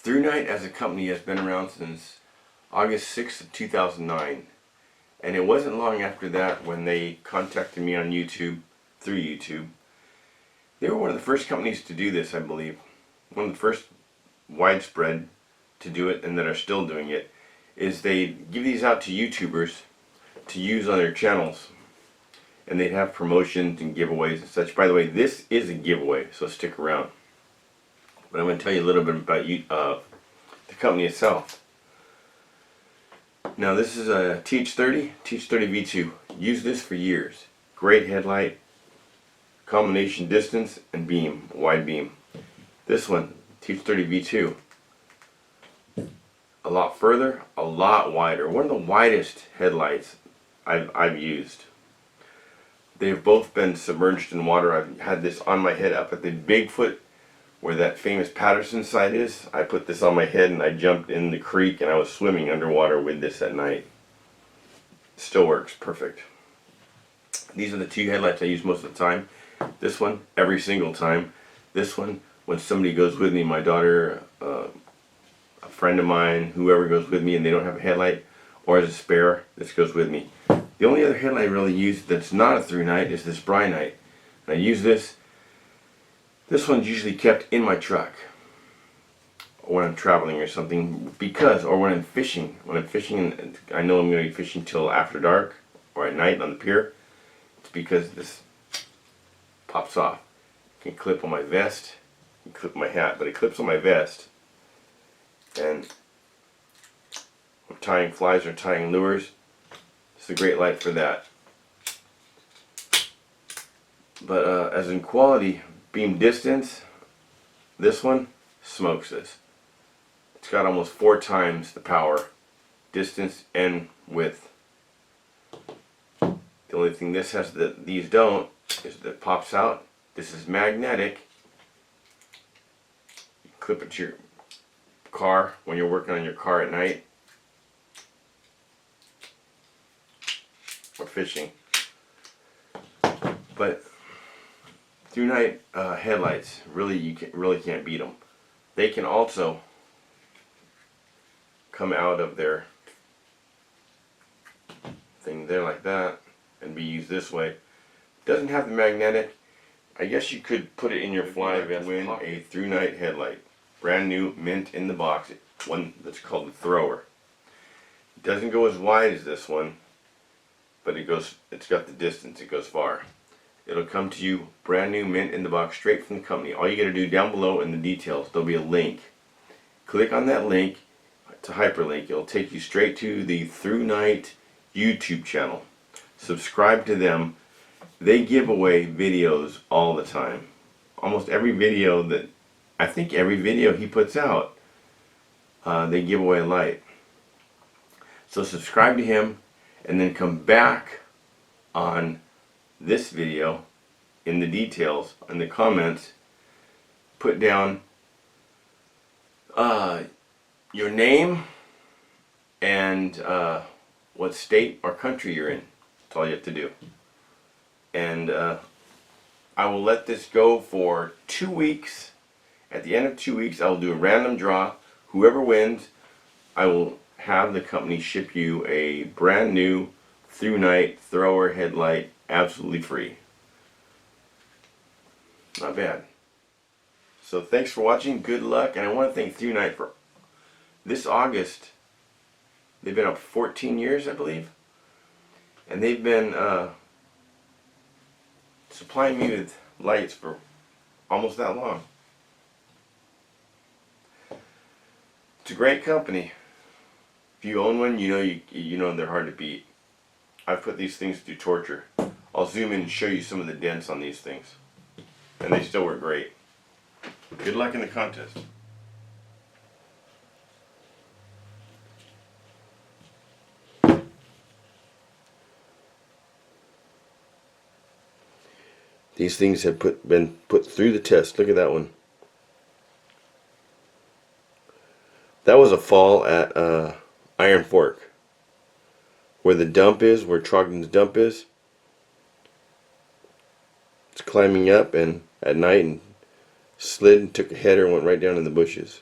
ThruNight as a company has been around since August 6th of 2009, and it wasn't long after that when they contacted me on YouTube, through YouTube. They were one of the first companies to do this, I believe. One of the first widespread to do it, and that are still doing it, is they give these out to YouTubers to use on their channels. And they'd have promotions and giveaways and such. By the way, this is a giveaway, so stick around. But I'm going to tell you a little bit about the company itself. Now this is a TH30 V2. Used this for years. Great headlight, combination distance and beam, wide beam. This one, TH30 V2, a lot further, a lot wider. One of the widest headlights I've used. They've both been submerged in water. I've had this on my head up at the Bigfoot, where that famous Patterson site is. I put this on my head and I jumped in the creek and I was swimming underwater with this at night. Still works perfect. These are the two headlights I use most of the time. This one, every single time. This one, when somebody goes with me, my daughter, a friend of mine, whoever goes with me and they don't have a headlight, or as a spare, this goes with me. The only other headlight I really use that's not a ThruNight is this ThruNight. And I use this. This one's usually kept in my truck or when I'm traveling or something, because, or when I'm fishing. When I'm fishing and I know I'm going to be fishing till after dark or at night on the pier, it's because this pops off. It can clip on my vest, it can clip on my hat, but it clips on my vest. And I'm tying flies or tying lures. It's a great light for that. But as in quality, beam distance, this one smokes this. It's got almost 4 times the power, distance and width. The only thing this has that these don't is that it pops out. This is magnetic. You clip it to your car when you're working on your car at night or fishing. But ThruNight headlights, really, you really can't beat them. They can also come out of their thing there like that and be used this way. Doesn't have the magnetic. I guess you could put it in your fly vest. Win a ThruNight headlight, brand new, mint in the box. One that's called the Thrower. It doesn't go as wide as this one, but it goes. It's got the distance. It goes far. It'll come to you brand new, mint in the box, straight from the company. All you got to do down below in the details, there'll be a link. Click on that link. It's a hyperlink. It'll take you straight to the ThruNight YouTube channel. Subscribe to them. They give away videos all the time. Almost every video that, I think every video he puts out, they give away a light. So subscribe to him and then come back on this video in the details, in the comments, put down your name and what state or country you're in. That's all you have to do. And I will let this go for 2 weeks. At the end of 2 weeks, I will do a random draw. Whoever wins, I will have the company ship you a brand new ThruNight Thrower headlight, absolutely free. Not bad. So thanks for watching. Good luck. And I want to thank ThruNight for this August. They've been up 14 years, I believe. And they've been supplying me with lights for almost that long. It's a great company. If you own one, you know they're hard to beat. I've put these things through torture. I'll zoom in and show you some of the dents on these things. And they still work great. Good luck in the contest. These things have been put through the test. Look at that one. That was a fall at Iron Fork, where the dump is, where Trogdon's dump is. It's climbing up and at night and slid and took a header and went right down in the bushes.